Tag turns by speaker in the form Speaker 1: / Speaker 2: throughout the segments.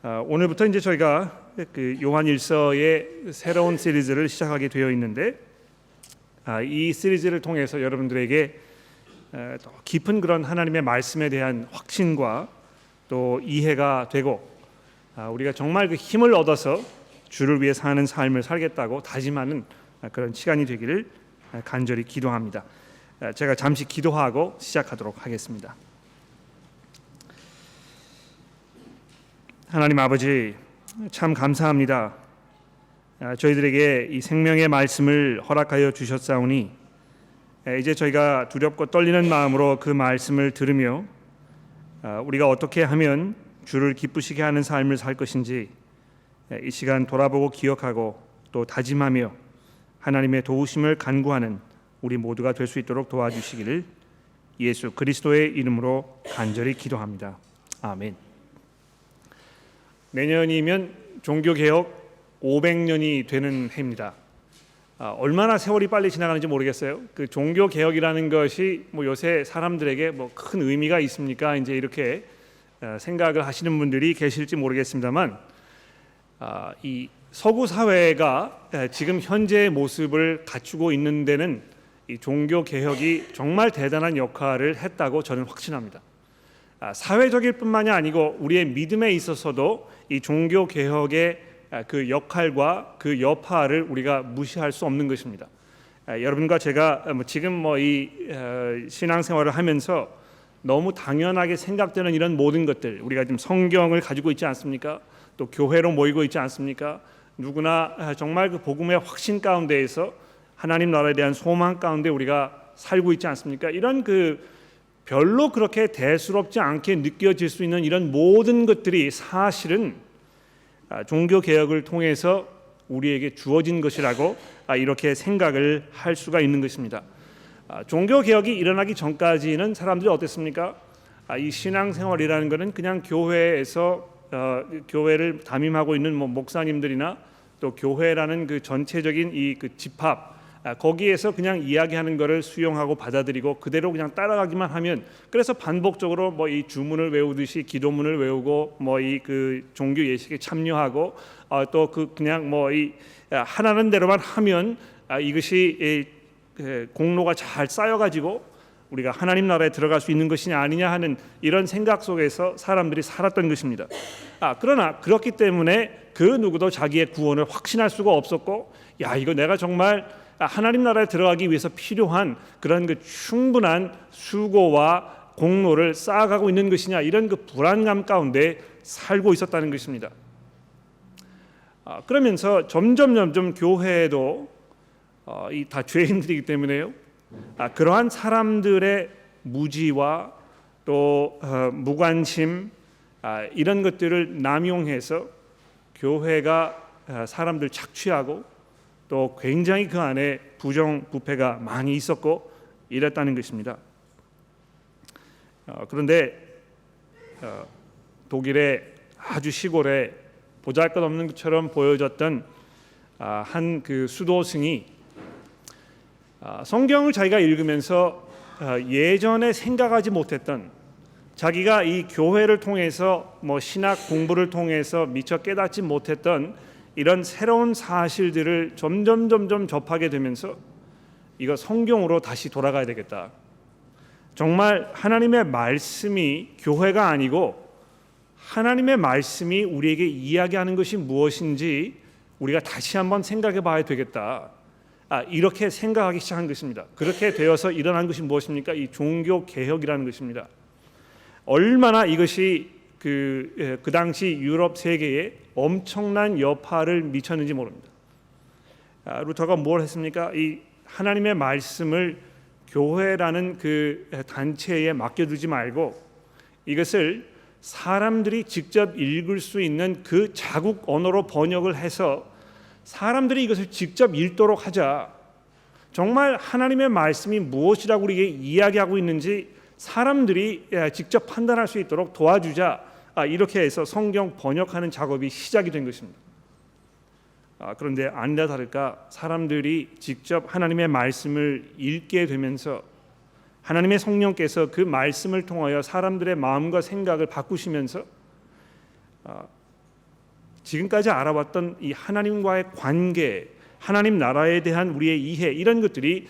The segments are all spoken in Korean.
Speaker 1: 오늘부터 이제 저희가 그 요한일서의 새로운 시리즈를 시작하게 되어 있는데, 이 시리즈를 통해서 여러분들에게 더 깊은 그런 하나님의 말씀에 대한 확신과 또 이해가 되고, 우리가 정말 그 힘을 얻어서 주를 위해 사는 삶을 살겠다고 다짐하는 그런 시간이 되기를 간절히 기도합니다. 제가 잠시 기도하고 시작하도록 하겠습니다. 하나님 아버지, 참 감사합니다. 저희들에게 이 생명의 말씀을 허락하여 주셨사오니 이제 저희가 두렵고 떨리는 마음으로 그 말씀을 들으며 우리가 어떻게 하면 주를 기쁘시게 하는 삶을 살 것인지 이 시간 돌아보고 기억하고 또 다짐하며 하나님의 도우심을 간구하는 우리 모두가 될 수 있도록 도와주시기를 예수 그리스도의 이름으로 간절히 기도합니다. 아멘. 내년이면 종교개혁 500년이 되는 해입니다. 얼마나 세월이 빨리 지나가는지 모르겠어요. 그 종교개혁이라는 것이 뭐 요새 사람들에게 뭐 큰 의미가 있습니까? 이제 이렇게 생각을 하시는 분들이 계실지 모르겠습니다만, 이 서구 사회가 지금 현재의 모습을 갖추고 있는 데는 이 종교개혁이 정말 대단한 역할을 했다고 저는 확신합니다. 사회적일 뿐만이 아니고 우리의 믿음에 있어서도 이 종교개혁의 그 역할과 그 여파를 우리가 무시할 수 없는 것입니다. 여러분과 제가 지금 이 신앙생활을 하면서 너무 당연하게 생각되는 이런 모든 것들, 우리가 지금 성경을 가지고 있지 않습니까? 또 교회로 모이고 있지 않습니까? 누구나 정말 그 복음의 확신 가운데에서 하나님 나라에 대한 소망 가운데 우리가 살고 있지 않습니까? 이런 그 별로 그렇게 대수롭지 않게 느껴질 수 있는 이런 모든 것들이 사실은 종교개혁을 통해서 우리에게 주어진 것이라고 이렇게 생각을 할 수가 있는 것입니다. 종교개혁이 일어나기 전까지는 사람들이 어땠습니까? 이 신앙생활이라는 것은 그냥 교회에서 교회를 담임하고 있는 목사님들이나 또 교회라는 그 전체적인 이 그 집합, 거기에서 그냥 이야기하는 것을 수용하고 받아들이고 그대로 그냥 따라가기만 하면, 그래서 반복적으로 이 주문을 외우듯이 기도문을 외우고 이 그 종교 예식에 참여하고 또 그 그냥 이 하라는 대로만 하면 이것이 공로가 잘 쌓여가지고 우리가 하나님 나라에 들어갈 수 있는 것이냐 아니냐 하는 이런 생각 속에서 사람들이 살았던 것입니다. 그러나 그렇기 때문에 그 누구도 자기의 구원을 확신할 수가 없었고, 이거 내가 정말 하나님 나라에 들어가기 위해서 필요한 그런 그 충분한 수고와 공로를 쌓아가고 있는 것이냐, 이런 그 불안감 가운데 살고 있었다는 것입니다. 그러면서 점점 교회도 다 죄인들이기 때문에요. 그러한 사람들의 무지와 또 무관심, 이런 것들을 남용해서 교회가 사람들 착취하고 또 굉장히 그 안에 부정부패가 많이 있었고 이랬다는 것입니다. 그런데 독일의 아주 시골에 보잘것없는 것처럼 보여졌던 한 그 수도승이 성경을 자기가 읽으면서 예전에 생각하지 못했던, 자기가 이 교회를 통해서 신학 공부를 통해서 미처 깨닫지 못했던 이런 새로운 사실들을 점점 접하게 되면서 이거 성경으로 다시 돌아가야 되겠다. 정말 하나님의 말씀이 교회가 아니고 하나님의 말씀이 우리에게 이야기하는 것이 무엇인지 우리가 다시 한번 생각해 봐야 되겠다. 이렇게 생각하기 시작한 것입니다. 그렇게 되어서 일어난 것이 무엇입니까? 이 종교개혁이라는 것입니다. 얼마나 이것이 그 당시 유럽 세계에 엄청난 여파를 미쳤는지 모릅니다. 루터가 뭘 했습니까? 이 하나님의 말씀을 교회라는 그 단체에 맡겨두지 말고 이것을 사람들이 직접 읽을 수 있는 그 자국 언어로 번역을 해서 사람들이 이것을 직접 읽도록 하자. 정말 하나님의 말씀이 무엇이라고 우리에게 이야기하고 있는지 사람들이 직접 판단할 수 있도록 도와주자. 이렇게 해서 성경 번역하는 작업이 시작이 된 것입니다. 그런데 아니라 다를까 사람들이 직접 하나님의 말씀을 읽게 되면서 하나님의 성령께서 그 말씀을 통하여 사람들의 마음과 생각을 바꾸시면서 지금까지 알아왔던 이 하나님과의 관계, 하나님 나라에 대한 우리의 이해, 이런 것들이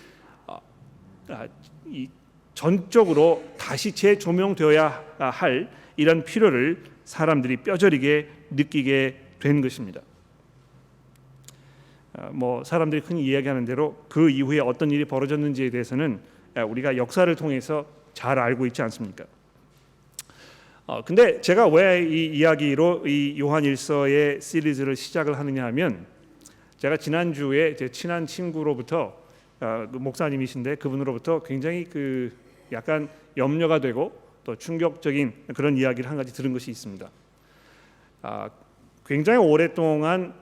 Speaker 1: 이 전적으로 다시 재조명되어야 할 이런 필요를 사람들이 뼈저리게 느끼게 된 것입니다. 뭐 사람들이 흔히 이야기하는 대로 그 이후에 어떤 일이 벌어졌는지에 대해서는 우리가 역사를 통해서 잘 알고 있지 않습니까? 근데 제가 왜 이 이야기로 이 요한일서의 시리즈를 시작을 하느냐 하면, 제가 지난주에 제 친한 친구로부터 그 목사님이신데 그분으로부터 굉장히 그 약간 염려가 되고 또 충격적인 그런 이야기를 한 가지 들은 것이 있습니다. 굉장히 오랫동안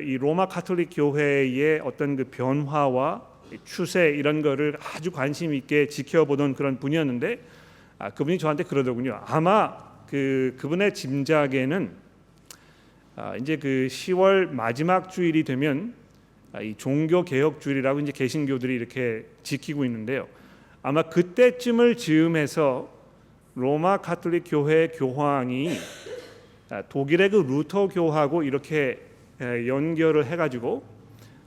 Speaker 1: 이 로마 가톨릭 교회의 어떤 그 변화와 추세 이런 거를 아주 관심 있게 지켜보던 그런 분이었는데, 그분이 저한테 그러더군요. 아마 그분의 짐작에는 이제 그 10월 마지막 주일이 되면 이 종교 개혁 주일이라고 이제 개신교들이 이렇게 지키고 있는데요. 아마 그때쯤을 즈음해서 로마 가톨릭 교회 교황이 독일의 그 루터 교하고 이렇게 연결을 해가지고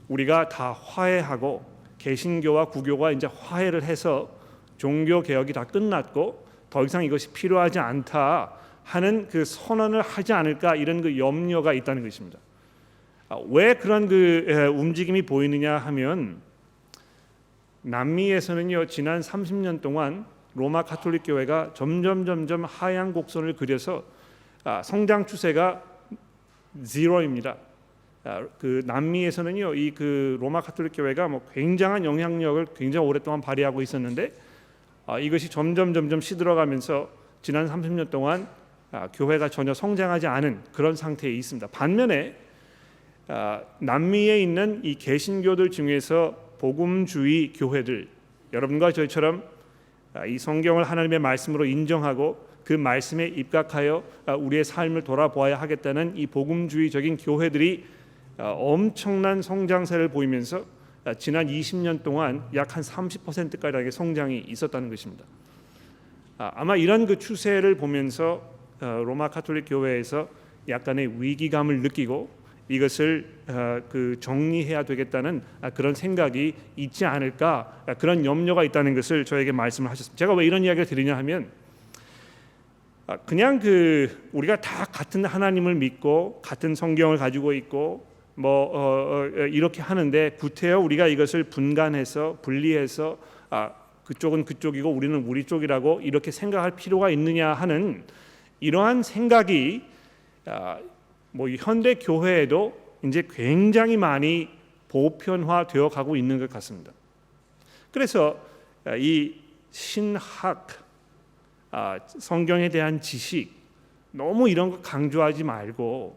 Speaker 1: 우리가 다 화해하고 개신교와 구교가 이제 화해를 해서 종교 개혁이 다 끝났고 더 이상 이것이 필요하지 않다 하는 그 선언을 하지 않을까, 이런 그 염려가 있다는 것입니다. 왜 그런 그 움직임이 보이느냐 하면, 남미에서는요 지난 30년 동안 로마 가톨릭 교회가 점점 하향 곡선을 그려서 성장 추세가 제로입니다. 그 남미에서는요 이 그 로마 가톨릭 교회가 뭐 굉장한 영향력을 굉장히 오랫동안 발휘하고 있었는데 이것이 점점 시들어가면서 지난 30년 동안 교회가 전혀 성장하지 않은 그런 상태에 있습니다. 반면에 남미에 있는 이 개신교들 중에서 복음주의 교회들, 여러분과 저희처럼 이 성경을 하나님의 말씀으로 인정하고 그 말씀에 입각하여 우리의 삶을 돌아보아야 하겠다는 이 복음주의적인 교회들이 엄청난 성장세를 보이면서 지난 20년 동안 약 한 30%가량의 성장이 있었다는 것입니다. 아마 이런 그 추세를 보면서 로마 가톨릭 교회에서 약간의 위기감을 느끼고 이것을 그 정리해야 되겠다는 그런 생각이 있지 않을까, 그런 염려가 있다는 것을 저에게 말씀을 하셨습니다. 제가 왜 이런 이야기를 드리냐 하면, 그냥 그 우리가 다 같은 하나님을 믿고 같은 성경을 가지고 있고 이렇게 하는데 구태여 우리가 이것을 분간해서 분리해서 그쪽은 그쪽이고 우리는 우리 쪽이라고 이렇게 생각할 필요가 있느냐 하는 이러한 생각이 뭐 현대 교회에도 이제 굉장히 많이 보편화되어 가고 있는 것 같습니다. 그래서 이 신학, 성경에 대한 지식, 너무 이런 거 강조하지 말고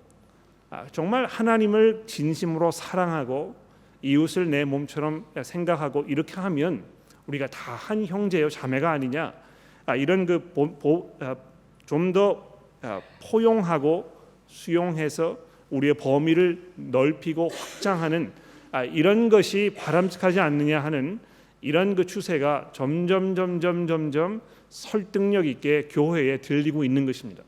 Speaker 1: 정말 하나님을 진심으로 사랑하고 이웃을 내 몸처럼 생각하고 이렇게 하면 우리가 다 한 형제요 자매가 아니냐, 이런 그 좀 더 포용하고 수용해서 우리의 범위를 넓히고 확장하는 이런 것이 바람직하지 않느냐 하는 이런 그 추세가 점점 설득력 있게 교회에 들리고 있는 것입니다.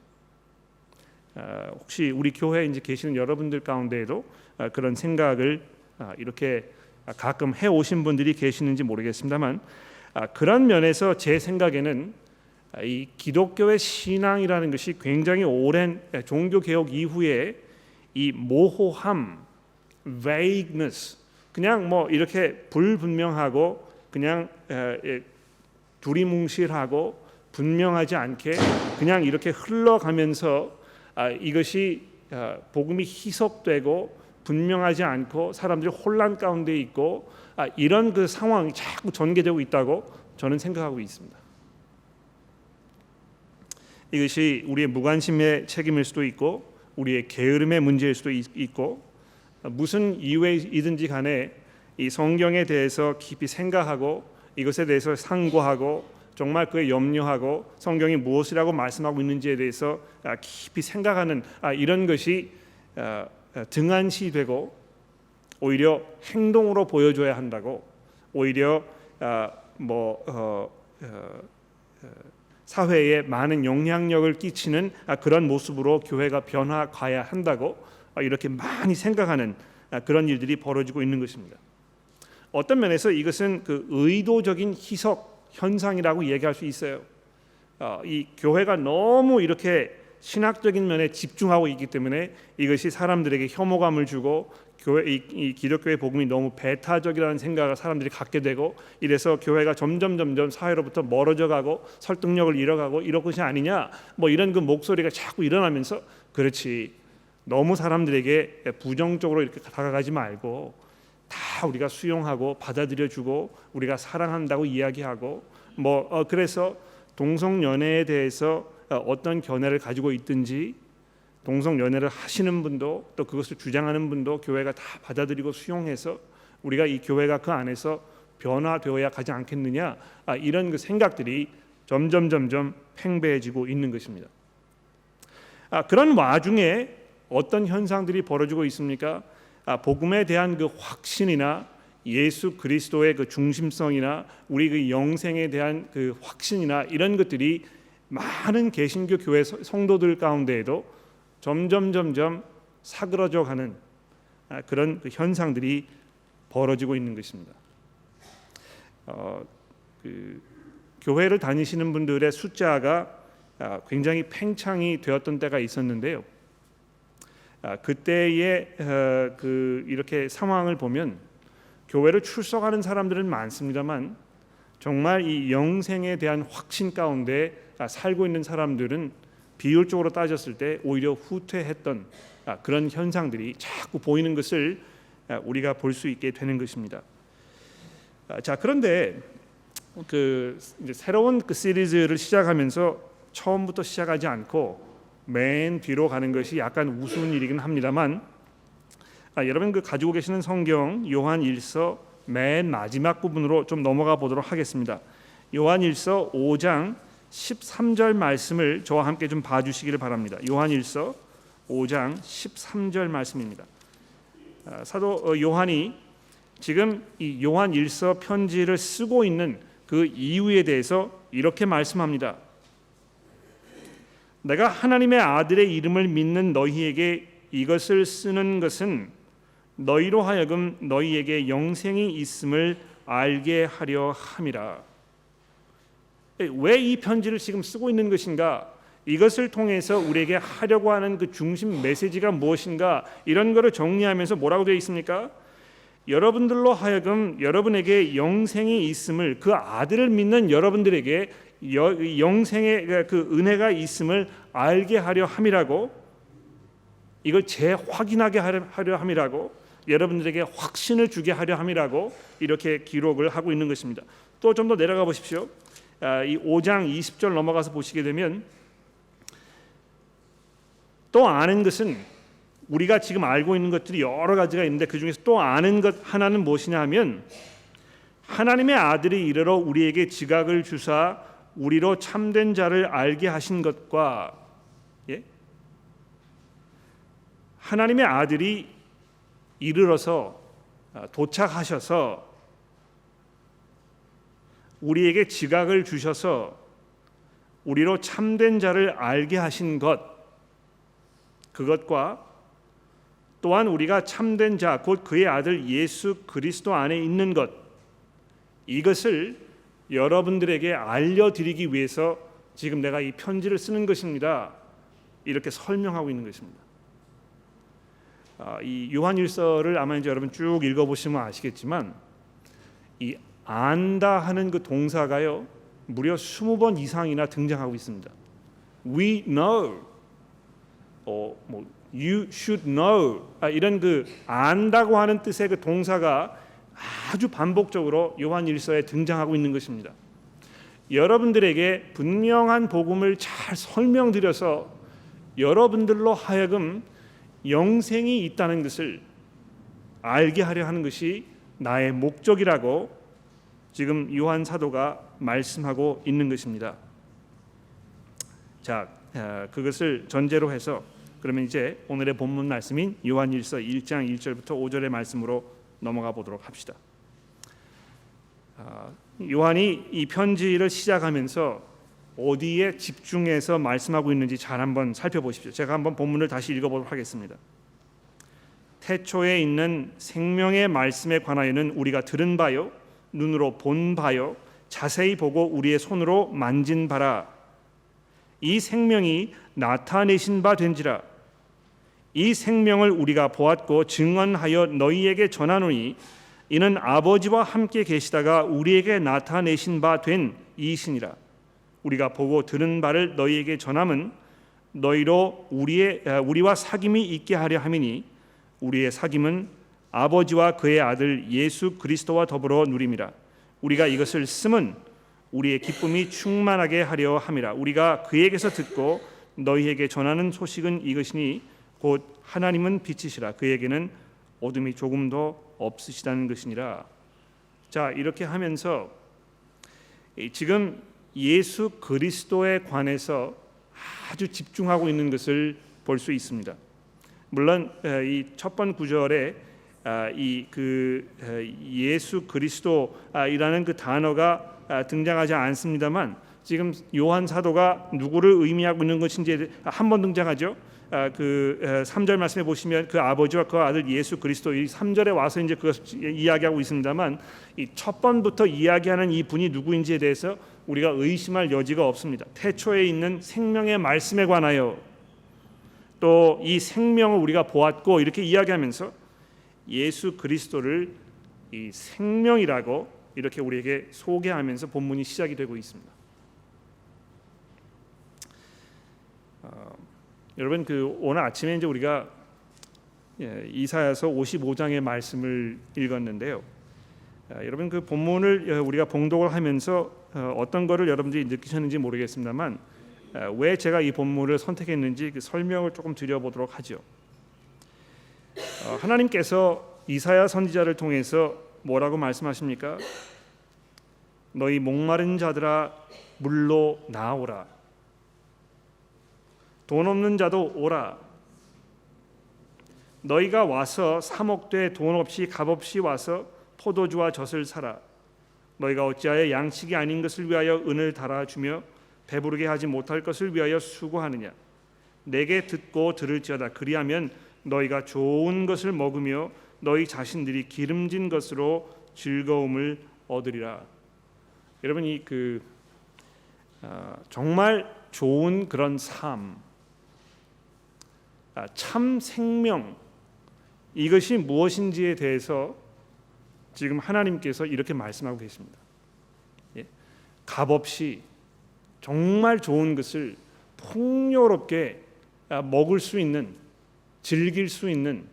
Speaker 1: 혹시 우리 교회에 이제 계시는 여러분들 가운데에도 그런 생각을 이렇게 가끔 해 오신 분들이 계시는지 모르겠습니다만, 그런 면에서 제 생각에는 이 기독교의 신앙이라는 것이 굉장히 오랜 종교 개혁 이후에 이 모호함, vagueness, 그냥 뭐 이렇게 불분명하고 그냥 두리뭉실하고 분명하지 않게 그냥 이렇게 흘러가면서 이것이 복음이 희석되고 분명하지 않고 사람들이 혼란 가운데 있고 이런 그 상황이 자꾸 전개되고 있다고 저는 생각하고 있습니다. 이것이 우리의 무관심의 책임일 수도 있고 우리의 게으름의 문제일 수도 있고, 무슨 이유이든지 간에 이 성경에 대해서 깊이 생각하고 이것에 대해서 상고하고 정말 그에 염려하고 성경이 무엇이라고 말씀하고 있는지에 대해서 깊이 생각하는 이런 것이 등한시되고 오히려 행동으로 보여줘야 한다고, 오히려 사회에 많은 영향력을 끼치는 그런 모습으로 교회가 변화가야 한다고 이렇게 많이 생각하는 그런 일들이 벌어지고 있는 것입니다. 어떤 면에서 이것은 그 의도적인 희석 현상이라고 얘기할 수 있어요. 이 교회가 너무 이렇게 신학적인 면에 집중하고 있기 때문에 이것이 사람들에게 혐오감을 주고 이 기독교의 복음이 너무 배타적이라는 생각을 사람들이 갖게 되고, 이래서 교회가 점점 사회로부터 멀어져가고 설득력을 잃어가고 이런 것이 아니냐, 뭐 이런 그 목소리가 자꾸 일어나면서, 그렇지, 너무 사람들에게 부정적으로 이렇게 다가가지 말고 다 우리가 수용하고 받아들여주고 우리가 사랑한다고 이야기하고, 그래서 동성연애에 대해서 어떤 견해를 가지고 있든지, 동성연애를 하시는 분도 또 그것을 주장하는 분도 교회가 다 받아들이고 수용해서 우리가 이 교회가 그 안에서 변화되어야 가지 않겠느냐, 이런 그 생각들이 점점 팽배해지고 있는 것입니다. 그런 와중에 어떤 현상들이 벌어지고 있습니까? 복음에 대한 그 확신이나 예수 그리스도의 그 중심성이나 우리 그 영생에 대한 그 확신이나 이런 것들이 많은 개신교 교회 성도들 가운데에도 점점 사그러져 가는 그런 그 현상들이 벌어지고 있는 것입니다. 교회를 다니시는 분들의 숫자가 굉장히 팽창이 되었던 때가 있었는데요. 그때의 이렇게 상황을 보면 교회를 출석하는 사람들은 많습니다만 정말 이 영생에 대한 확신 가운데 살고 있는 사람들은 비율적으로 따졌을 때 오히려 후퇴했던 그런 현상들이 자꾸 보이는 것을 우리가 볼 수 있게 되는 것입니다. 자, 그런데 이제 새로운 그 시리즈를 시작하면서 처음부터 시작하지 않고 맨 뒤로 가는 것이 약간 우스운 일이긴 합니다만, 여러분 가지고 계시는 성경 요한 1서 맨 마지막 부분으로 좀 넘어가 보도록 하겠습니다. 요한 1서 5장 13절 말씀을 저와 함께 좀 봐주시기를 바랍니다. 요한 1서 5장 13절 말씀입니다. 사도 요한이 지금 이 요한 1서 편지를 쓰고 있는 그 이유에 대해서 이렇게 말씀합니다. 내가 하나님의 아들의 이름을 믿는 너희에게 이것을 쓰는 것은 너희로 하여금 너희에게 영생이 있음을 알게 하려 함이라. 왜 이 편지를 지금 쓰고 있는 것인가? 이것을 통해서 우리에게 하려고 하는 그 중심 메시지가 무엇인가? 이런 거를 정리하면서 뭐라고 되어 있습니까? 여러분들로 하여금 여러분에게 영생이 있음을, 그 아들을 믿는 여러분들에게 영생의 그 은혜가 있음을 알게 하려 함이라고, 이걸 재확인하게 하려 함이라고, 여러분들에게 확신을 주게 하려 함이라고 이렇게 기록을 하고 있는 것입니다. 또 좀 더 내려가 보십시오. 이 5장 20절 넘어가서 보시게 되면 또 아는 것은, 우리가 지금 알고 있는 것들이 여러 가지가 있는데 그 중에서 또 아는 것 하나는 무엇이냐 하면, 하나님의 아들이 이르러 우리에게 지각을 주사 우리로 참된 자를 알게 하신 것과, 하나님의 아들이 이르러서 도착하셔서 우리에게 지각을 주셔서 우리로 참된 자를 알게 하신 것, 그것과 또한 우리가 참된 자 곧 그의 아들 예수 그리스도 안에 있는 것, 이것을 여러분들에게 알려드리기 위해서 지금 내가 이 편지를 쓰는 것입니다. 이렇게 설명하고 있는 것입니다. 이 요한일서를 아마 이제 여러분 쭉 읽어보시면 아시겠지만, 이 안다 하는 그 동사가요 무려 20번 이상이나 등장하고 있습니다. We know, you should know, 이런 그 안다고 하는 뜻의 그 동사가 아주 반복적으로 요한일서에 등장하고 있는 것입니다. 여러분들에게 분명한 복음을 잘 설명드려서 여러분들로 하여금 영생이 있다는 것을 알게 하려 하는 것이 나의 목적이라고 지금 요한 사도가 말씀하고 있는 것입니다. 자, 그것을 전제로 해서 그러면 이제 오늘의 본문 말씀인 요한일서 1장 1절부터 5절의 말씀으로 넘어가 보도록 합시다. 요한이 이 편지를 시작하면서 어디에 집중해서 말씀하고 있는지 잘 한번 살펴보십시오. 제가 한번 본문을 다시 읽어보도록 하겠습니다. 태초에 있는 생명의 말씀에 관하여는 우리가 들은 바요 눈으로 본 바요 자세히 보고 우리의 손으로 만진 바라. 이 생명이 나타내신 바 된지라. 이 생명을 우리가 보았고 증언하여 너희에게 전하노니 이는 아버지와 함께 계시다가 우리에게 나타내신 바 된 이시니라. 우리가 보고 들은 바를 너희에게 전함은 너희로 우리와 사귐이 있게 하려 함이니 우리의 사귐은 아버지와 그의 아들 예수 그리스도와 더불어 누림이라. 우리가 이것을 쓰면 우리의 기쁨이 충만하게 하려 함이라. 우리가 그에게서 듣고 너희에게 전하는 소식은 이것이니 곧 하나님은 빛이시라. 그에게는 어둠이 조금도 없으시다는 것이니라. 자, 이렇게 하면서 지금 예수 그리스도에 관해서 아주 집중하고 있는 것을 볼 수 있습니다. 물론 이 첫 번 구절에 예수 그리스도이라는 그 단어가 등장하지 않습니다만 지금 요한 사도가 누구를 의미하고 있는 것인지 한 번 등장하죠. 그 3절 말씀해 보시면 그 아버지와 그 아들 예수 그리스도, 이 3절에 와서 이제 그것을 이야기하고 있습니다만 이 첫 번부터 이야기하는 이 분이 누구인지에 대해서 우리가 의심할 여지가 없습니다. 태초에 있는 생명의 말씀에 관하여 또 이 생명을 우리가 보았고 이렇게 이야기하면서 예수 그리스도를 이 생명이라고 이렇게 우리에게 소개하면서 본문이 시작이 되고 있습니다. 여러분 오늘 아침에 이제 우리가 이사야서 55장의 말씀을 읽었는데요. 여러분 그 본문을 우리가 봉독을 하면서 어떤 거를 여러분들이 느끼셨는지 모르겠습니다만 왜 제가 이 본문을 선택했는지 그 설명을 조금 드려보도록 하죠. 하나님께서 이사야 선지자를 통해서 뭐라고 말씀하십니까? 너희 목마른 자들아 물로 나오라. 돈 없는 자도 오라. 너희가 와서 사목되 돈 없이 값없이 와서 포도주와 젖을 사라. 너희가 어찌하여 양식이 아닌 것을 위하여 은을 달아주며 배부르게 하지 못할 것을 위하여 수고하느냐. 내게 듣고 들을지어다. 그리하면 너희가 좋은 것을 먹으며 너희 자신들이 기름진 것으로 즐거움을 얻으리라. 여러분 정말 좋은 그런 삶, 참 생명, 이것이 무엇인지에 대해서 지금 하나님께서 이렇게 말씀하고 계십니다. 값없이 정말 좋은 것을 풍요롭게 먹을 수 있는, 즐길 수 있는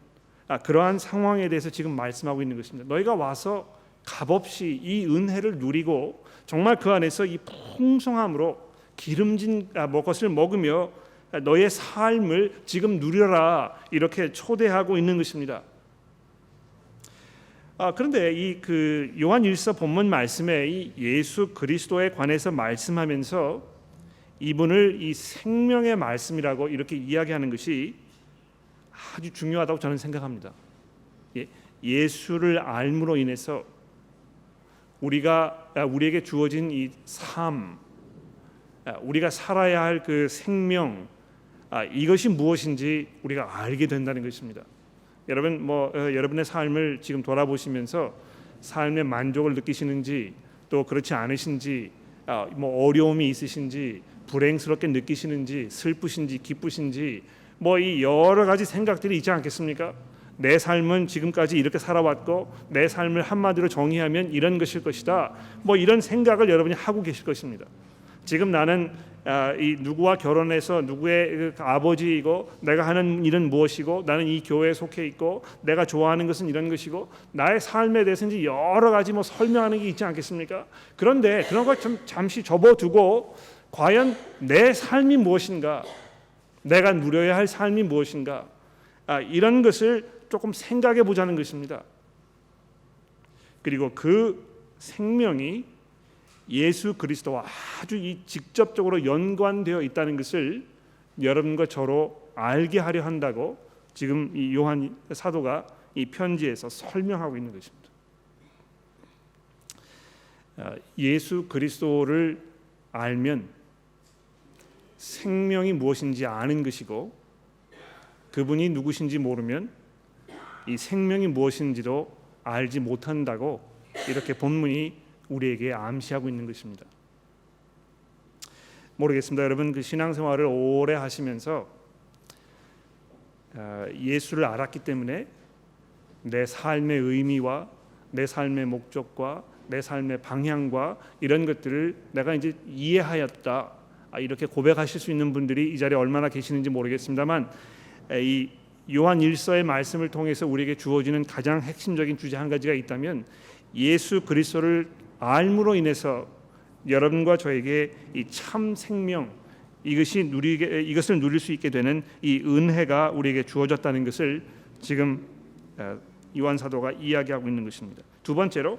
Speaker 1: 그러한 상황에 대해서 지금 말씀하고 있는 것입니다. 너희가 와서 값없이 이 은혜를 누리고 정말 그 안에서 이 풍성함으로 기름진 것을 먹으며 너의 삶을 지금 누려라, 이렇게 초대하고 있는 것입니다. 그런데 이 요한일서 본문 말씀에 이 예수 그리스도에 관해서 말씀하면서 이분을 이 생명의 말씀이라고 이렇게 이야기하는 것이 아주 중요하다고 저는 생각합니다. 예수를 알므로 인해서 우리에게 주어진 이 삶, 우리가 살아야 할 그 생명, 이것이 무엇인지 우리가 알게 된다는 것입니다. 여러분 여러분의 삶을 지금 돌아보시면서 삶의 만족을 느끼시는지 또 그렇지 않으신지, 어려움이 있으신지, 불행스럽게 느끼시는지, 슬프신지 기쁘신지 이 여러 가지 생각들이 있지 않겠습니까? 내 삶은 지금까지 이렇게 살아왔고 내 삶을 한마디로 정의하면 이런 것일 것이다. 이런 생각을 여러분이 하고 계실 것입니다. 지금 나는 이 누구와 결혼해서 누구의 아버지이고 내가 하는 일은 무엇이고 나는 이 교회에 속해 있고 내가 좋아하는 것은 이런 것이고 나의 삶에 대해서 이제 여러 가지 설명하는 게 있지 않겠습니까? 그런데 그런 걸 좀 잠시 접어두고 과연 내 삶이 무엇인가, 내가 누려야 할 삶이 무엇인가, 이런 것을 조금 생각해 보자는 것입니다. 그리고 그 생명이 예수 그리스도와 아주 직접적으로 연관되어 있다는 것을 여러분과 저로 알게 하려 한다고 지금 이 요한 사도가 이 편지에서 설명하고 있는 것입니다. 예수 그리스도를 알면 생명이 무엇인지 아는 것이고, 그분이 누구신지 모르면 이 생명이 무엇인지도 알지 못한다고 이렇게 본문이 우리에게 암시하고 있는 것입니다. 모르겠습니다. 여러분 그 신앙생활을 오래 하시면서 예수를 알았기 때문에 내 삶의 의미와 내 삶의 목적과 내 삶의 방향과 이런 것들을 내가 이제 이해하였다, 이렇게 고백하실 수 있는 분들이 이 자리에 얼마나 계시는지 모르겠습니다만, 이 요한 1서의 말씀을 통해서 우리에게 주어지는 가장 핵심적인 주제 한 가지가 있다면, 예수 그리스도를 알므로 인해서 여러분과 저에게 이 참 생명, 이것을 누릴 수 있게 되는 이 은혜가 우리에게 주어졌다는 것을 지금 요한 사도가 이야기하고 있는 것입니다. 두 번째로,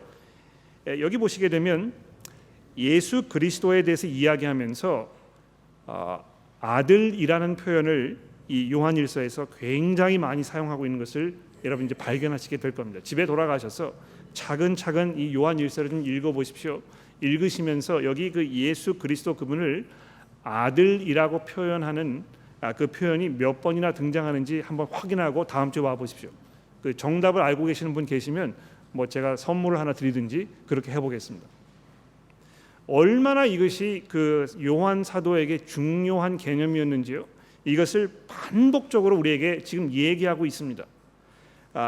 Speaker 1: 여기 보시게 되면 예수 그리스도에 대해서 이야기하면서 아들이라는 표현을 이 요한 1서에서 굉장히 많이 사용하고 있는 것을 여러분 이제 발견하시게 될 겁니다. 집에 돌아가셔서 차근차근 이 요한 1서를 좀 읽어보십시오. 읽으시면서 여기 그 예수 그리스도 그분을 아들이라고 표현하는 그 표현이 몇 번이나 등장하는지 한번 확인하고 다음 주에 와 보십시오. 그 정답을 알고 계시는 분 계시면 뭐 제가 선물을 하나 드리든지 그렇게 해보겠습니다. 얼마나 이것이 그 요한 사도에게 중요한 개념이었는지요. 이것을 반복적으로 우리에게 지금 얘기하고 있습니다.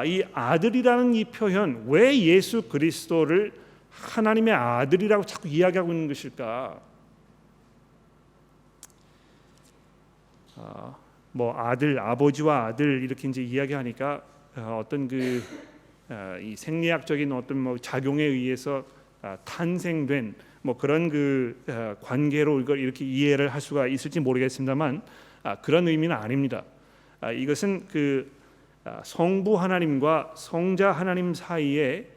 Speaker 1: 이 아들이라는 이 표현, 왜 예수 그리스도를 하나님의 아들이라고 자꾸 이야기하고 있는 것일까? 뭐 아들, 아버지와 아들 이렇게 이제 이야기하니까 어떤 이 생리학적인 어떤 뭐 작용에 의해서 탄생된 뭐 그런 관계로 이걸 이렇게 이해를 할 수가 있을지 모르겠습니다만, 그런 의미는 아닙니다. 이것은 성부 하나님과 성자 하나님 사이에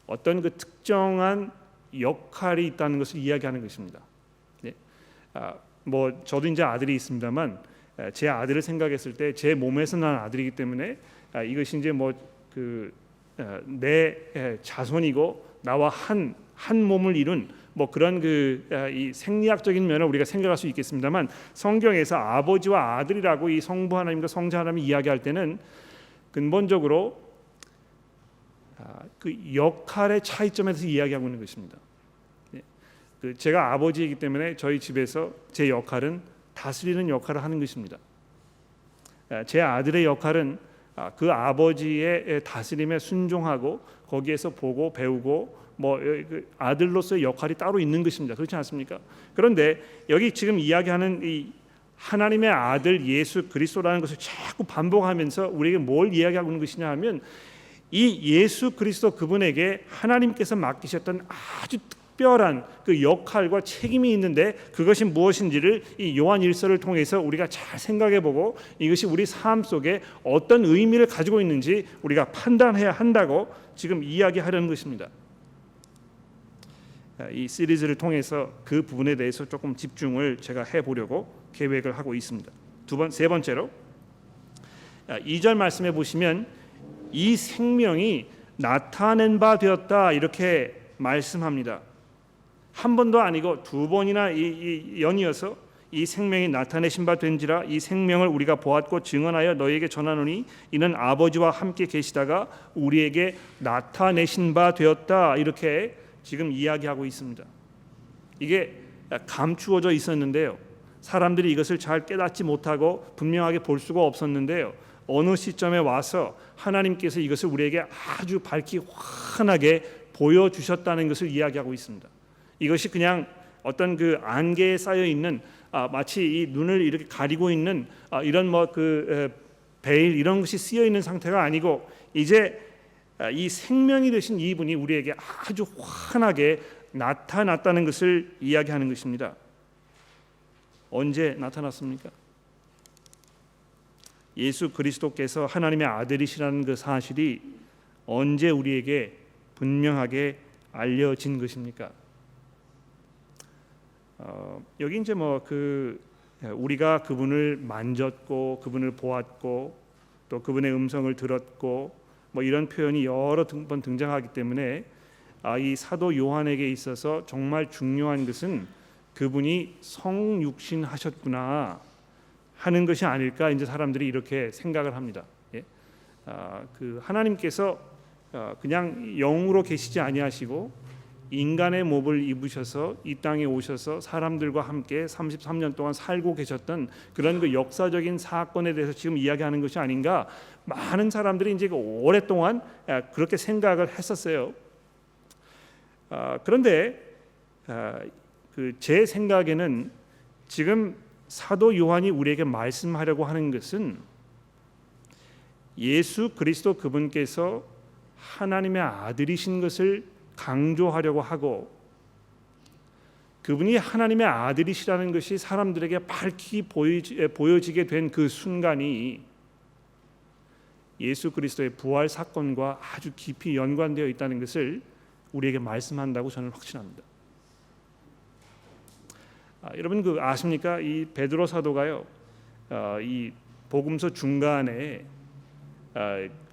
Speaker 1: 어떤 그 특정한 역할이 있다는 것을 이야기하는 것입니다. 네. 뭐 저도 이제 아들이 있습니다만, 제 아들을 생각했을 때 제 몸에서 난 아들이기 때문에 이것이 이제 뭐 내 자손이고 나와 한 몸을 이룬 뭐 그런 이 생리학적인 면을 우리가 생각할 수 있겠습니다만, 성경에서 아버지와 아들이라고 이 성부 하나님과 성자 하나님이 이야기할 때는 근본적으로 그 역할의 차이점에서 이야기하고 있는 것입니다. 제가 아버지이기 때문에 저희 집에서 제 역할은 다스리는 역할을 하는 것입니다. 제 아들의 역할은 그 아버지의 다스림에 순종하고 거기에서 보고 배우고 뭐 아들로서의 역할이 따로 있는 것입니다. 그렇지 않습니까? 그런데 여기 지금 이야기하는 이 하나님의 아들 예수 그리스도라는 것을 자꾸 반복하면서 우리에게 뭘 이야기하고 있는 것이냐 하면, 이 예수 그리스도 그분에게 하나님께서 맡기셨던 아주 특별한 그 역할과 책임이 있는데, 그것이 무엇인지를 이 요한 1서를 통해서 우리가 잘 생각해보고 이것이 우리 삶 속에 어떤 의미를 가지고 있는지 우리가 판단해야 한다고 지금 이야기하려는 것입니다. 이 시리즈를 통해서 그 부분에 대해서 조금 집중을 제가 해보려고 계획을 하고 있습니다. 세 번째로 2절 말씀해 보시면 이 생명이 나타낸 바 되었다 이렇게 말씀합니다. 한 번도 아니고 두 번이나 연이어서 이 생명이 나타내신 바 된지라 이 생명을 우리가 보았고 증언하여 너희에게 전하노니 이는 아버지와 함께 계시다가 우리에게 나타내신 바 되었다 이렇게 지금 이야기하고 있습니다. 이게 감추어져 있었는데요. 사람들이 이것을 잘 깨닫지 못하고 분명하게 볼 수가 없었는데요. 어느 시점에 와서 하나님께서 이것을 우리에게 아주 밝히 환하게 보여주셨다는 것을 이야기하고 있습니다. 이것이 그냥 어떤 그 안개에 쌓여 있는 마치 이 눈을 이렇게 가리고 있는 이런 베일 이런 것이 쓰여 있는 상태가 아니고, 이제 이 생명이 되신 이분이 우리에게 아주 환하게 나타났다는 것을 이야기하는 것입니다. 언제 나타났습니까? 예수 그리스도께서 하나님의 아들이시라는 그 사실이 언제 우리에게 분명하게 알려진 것입니까? 여기 이제 우리가 그분을 만졌고 그분을 보았고 또 그분의 음성을 들었고 뭐 이런 표현이 여러 번 등장하기 때문에 이 사도 요한에게 있어서 정말 중요한 것은 그분이 성육신하셨구나 하는 것이 아닐까 이제 사람들이 이렇게 생각을 합니다. 그 하나님께서 그냥 영으로 계시지 아니하시고 인간의 몸을 입으셔서 이 땅에 오셔서 사람들과 함께 33년 동안 살고 계셨던 그런 그 역사적인 사건에 대해서 지금 이야기하는 것이 아닌가, 많은 사람들이 이제 오랫동안 그렇게 생각을 했었어요. 그런데 제 생각에는 지금 사도 요한이 우리에게 말씀하려고 하는 것은 예수 그리스도 그분께서 하나님의 아들이신 것을 강조하려고 하고, 그분이 하나님의 아들이시라는 것이 사람들에게 밝히 보여지게 된 그 순간이 예수 그리스도의 부활 사건과 아주 깊이 연관되어 있다는 것을 우리에게 말씀한다고 저는 확신합니다. 여러분 아십니까? 이 베드로 사도가요, 이 복음서 중간에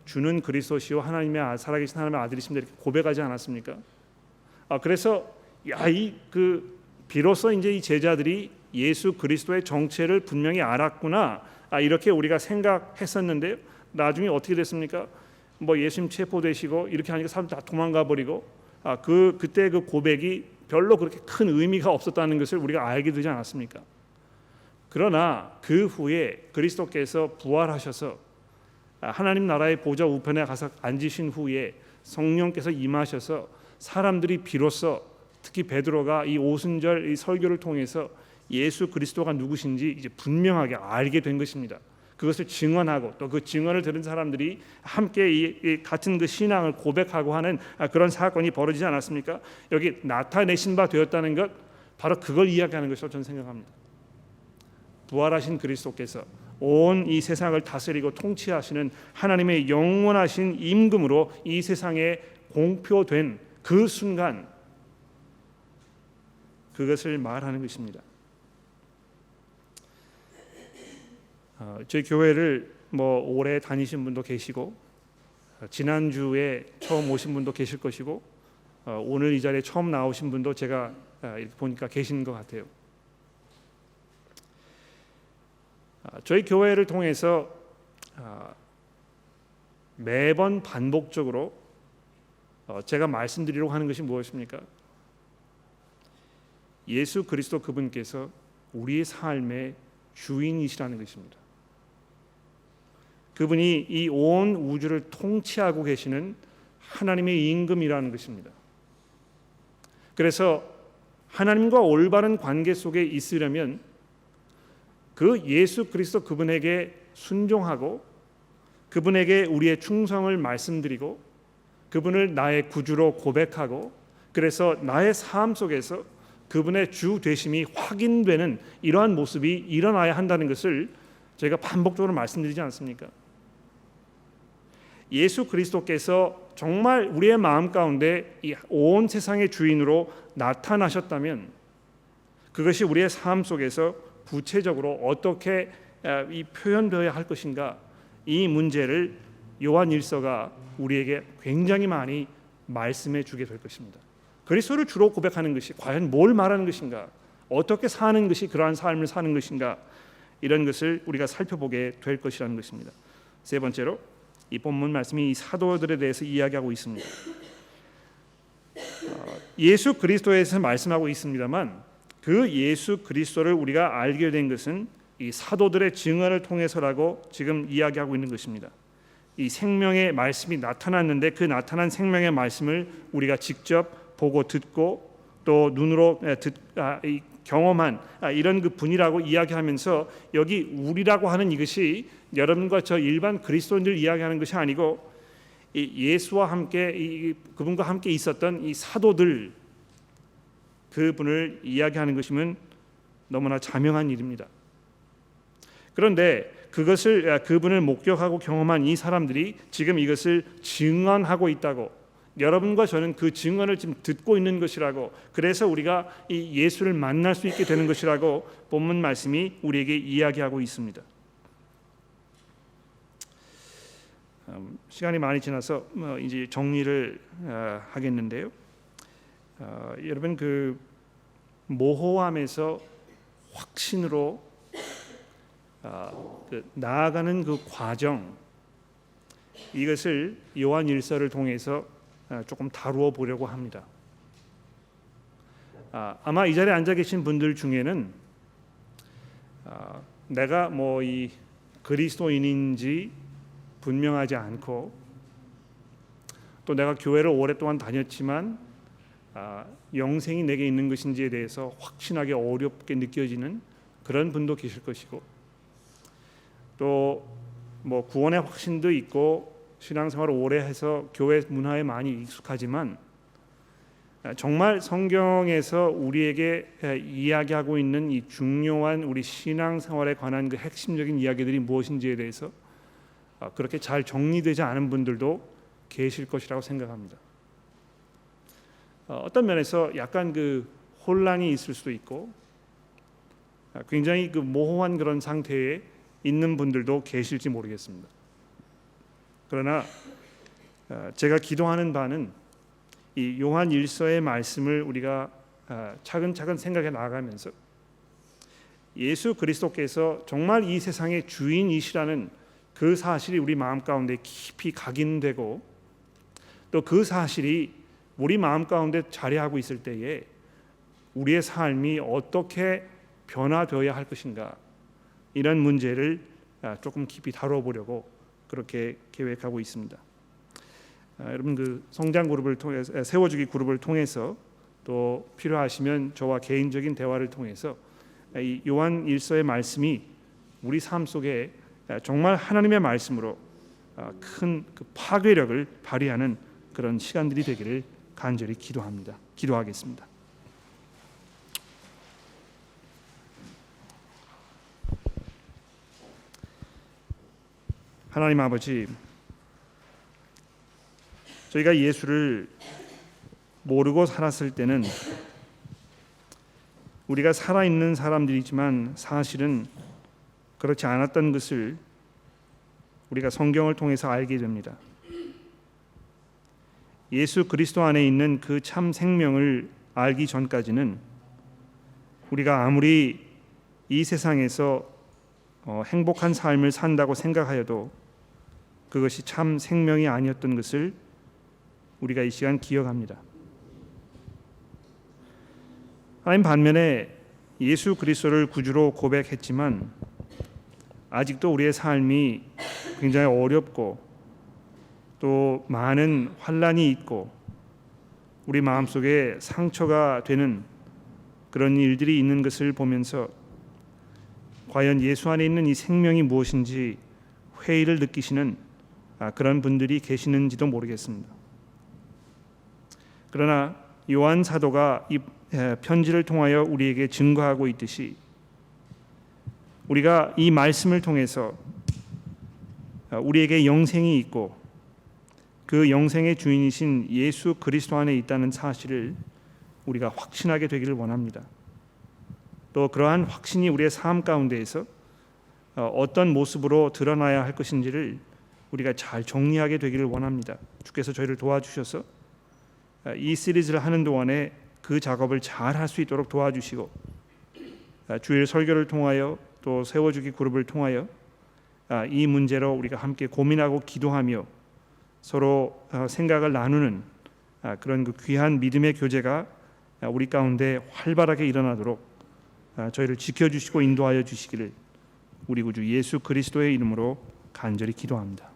Speaker 1: 주는 그리스도시요 하나님의 살아계신 하나님의 아들이십니다 이렇게 고백하지 않았습니까? 그래서 비로소 이제 이 제자들이 예수 그리스도의 정체를 분명히 알았구나, 이렇게 우리가 생각했었는데 나중에 어떻게 됐습니까? 예수님 체포되시고 이렇게 하니까 사람들 다 도망가 버리고 그때 그 고백이 별로 그렇게 큰 의미가 없었다는 것을 우리가 알게 되지 않았습니까? 그러나 그 후에 그리스도께서 부활하셔서 하나님 나라의 보좌 우편에 가서 앉으신 후에 성령께서 임하셔서 사람들이 비로소 특히 베드로가 이 오순절 이 설교를 통해서 예수 그리스도가 누구신지 이제 분명하게 알게 된 것입니다. 그것을 증언하고 또 그 증언을 들은 사람들이 함께 이 같은 그 신앙을 고백하고 하는 그런 사건이 벌어지지 않았습니까? 여기 나타내신 바 되었다는 것, 바로 그걸 이야기하는 것이라고 저는 생각합니다. 부활하신 그리스도께서 온 이 세상을 다스리고 통치하시는 하나님의 영원하신 임금으로 이 세상에 공표된 그 순간, 그것을 말하는 것입니다. 저희 교회를 오래 다니신 분도 계시고 지난주에 처음 오신 분도 계실 것이고 오늘 이 자리에 처음 나오신 분도 제가 이렇게 보니까 계신 것 같아요. 저희 교회를 통해서 매번 반복적으로 제가 말씀드리려고 하는 것이 무엇입니까? 예수 그리스도 그분께서 우리의 삶의 주인이시라는 것입니다. 그분이 이 온 우주를 통치하고 계시는 하나님의 임금이라는 것입니다. 그래서 하나님과 올바른 관계 속에 있으려면 그 예수 그리스도 그분에게 순종하고 그분에게 우리의 충성을 말씀드리고 그분을 나의 구주로 고백하고, 그래서 나의 삶 속에서 그분의 주 되심이 확인되는 이러한 모습이 일어나야 한다는 것을 저희가 반복적으로 말씀드리지 않습니까? 예수 그리스도께서 정말 우리의 마음 가운데 이 온 세상의 주인으로 나타나셨다면 그것이 우리의 삶 속에서 구체적으로 어떻게 이 표현되어야 할 것인가, 이 문제를 요한 1서가 우리에게 굉장히 많이 말씀해 주게 될 것입니다. 그리스도를 주로 고백하는 것이 과연 뭘 말하는 것인가, 어떻게 사는 것이 그러한 삶을 사는 것인가, 이런 것을 우리가 살펴보게 될 것이라는 것입니다. 세 번째로 이 본문 말씀이 이 사도들에 대해서 이야기하고 있습니다. 예수 그리스도에서 말씀하고 있습니다만 그 예수 그리스도를 우리가 알게 된 것은 이 사도들의 증언을 통해서라고 지금 이야기하고 있는 것입니다. 이 생명의 말씀이 나타났는데 그 나타난 생명의 말씀을 우리가 직접 보고 듣고 또 눈으로 경험한 이런 그 분이라고 이야기하면서 여기 우리라고 하는 이것이 여러분과 저 일반 그리스도인들 이야기하는 것이 아니고 이 예수와 함께 그분과 함께 있었던 이 사도들, 그분을 이야기하는 것이면 너무나 자명한 일입니다. 그런데 그분을 목격하고 경험한 이 사람들이 지금 이것을 증언하고 있다고, 여러분과 저는 그 증언을 지금 듣고 있는 것이라고, 그래서 우리가 이 예수를 만날 수 있게 되는 것이라고 본문 말씀이 우리에게 이야기하고 있습니다. 시간이 많이 지나서 이제 정리를 하겠는데요. 여러분 그 모호함에서 확신으로 나아가는 그 과정, 이것을 요한 1서를 통해서 조금 다루어 보려고 합니다. 아마 이 자리에 앉아 계신 분들 중에는 내가 뭐 이 그리스도인인지 분명하지 않고 또 내가 교회를 오랫동안 다녔지만 영생이 내게 있는 것인지에 대해서 확신하기 어렵게 느껴지는 그런 분도 계실 것이고, 또 뭐 구원의 확신도 있고 신앙생활을 오래 해서 교회 문화에 많이 익숙하지만 정말 성경에서 우리에게 이야기하고 있는 이 중요한 우리 신앙생활에 관한 그 핵심적인 이야기들이 무엇인지에 대해서 그렇게 잘 정리되지 않은 분들도 계실 것이라고 생각합니다. 어떤 면에서 약간 그 혼란이 있을 수도 있고 굉장히 그 모호한 그런 상태에 있는 분들도 계실지 모르겠습니다. 그러나 제가 기도하는 바는 이 요한 1서의 말씀을 우리가 차근차근 생각해 나가면서 예수 그리스도께서 정말 이 세상의 주인이시라는 그 사실이 우리 마음 가운데 깊이 각인되고, 또 그 사실이 우리 마음 가운데 자리하고 있을 때에 우리의 삶이 어떻게 변화되어야 할 것인가, 이런 문제를 조금 깊이 다뤄보려고 그렇게 계획하고 있습니다. 여러분 그 성장 그룹을 통해서, 세워주기 그룹을 통해서, 또 필요하시면 저와 개인적인 대화를 통해서 이 요한 1서의 말씀이 우리 삶 속에 정말 하나님의 말씀으로 큰 그 파괴력을 발휘하는 그런 시간들이 되기를 간절히 기도하겠습니다. 하나님 아버지, 저희가 예수를 모르고 살았을 때는 우리가 살아있는 사람들이지만 사실은 그렇지 않았던 것을 우리가 성경을 통해서 알게 됩니다. 예수 그리스도 안에 있는 그 참 생명을 알기 전까지는 우리가 아무리 이 세상에서 행복한 삶을 산다고 생각하여도 그것이 참 생명이 아니었던 것을 우리가 이 시간 기억합니다. 하나님, 반면에 예수 그리스도를 구주로 고백했지만 아직도 우리의 삶이 굉장히 어렵고 또 많은 환난이 있고 우리 마음속에 상처가 되는 그런 일들이 있는 것을 보면서 과연 예수 안에 있는 이 생명이 무엇인지 회의를 느끼시는 그런 분들이 계시는지도 모르겠습니다. 그러나 요한 사도가 이 편지를 통하여 우리에게 증거하고 있듯이 우리가 이 말씀을 통해서 우리에게 영생이 있고 그 영생의 주인이신 예수 그리스도 안에 있다는 사실을 우리가 확신하게 되기를 원합니다. 또 그러한 확신이 우리의 삶 가운데에서 어떤 모습으로 드러나야 할 것인지를 우리가 잘 정리하게 되기를 원합니다. 주께서 저희를 도와주셔서 이 시리즈를 하는 동안에 그 작업을 잘 할 수 있도록 도와주시고, 주일 설교를 통하여 또 세워주기 그룹을 통하여 이 문제로 우리가 함께 고민하고 기도하며 서로 생각을 나누는 그런 그 귀한 믿음의 교제가 우리 가운데 활발하게 일어나도록 저희를 지켜주시고 인도하여 주시기를 우리 구주 예수 그리스도의 이름으로 간절히 기도합니다.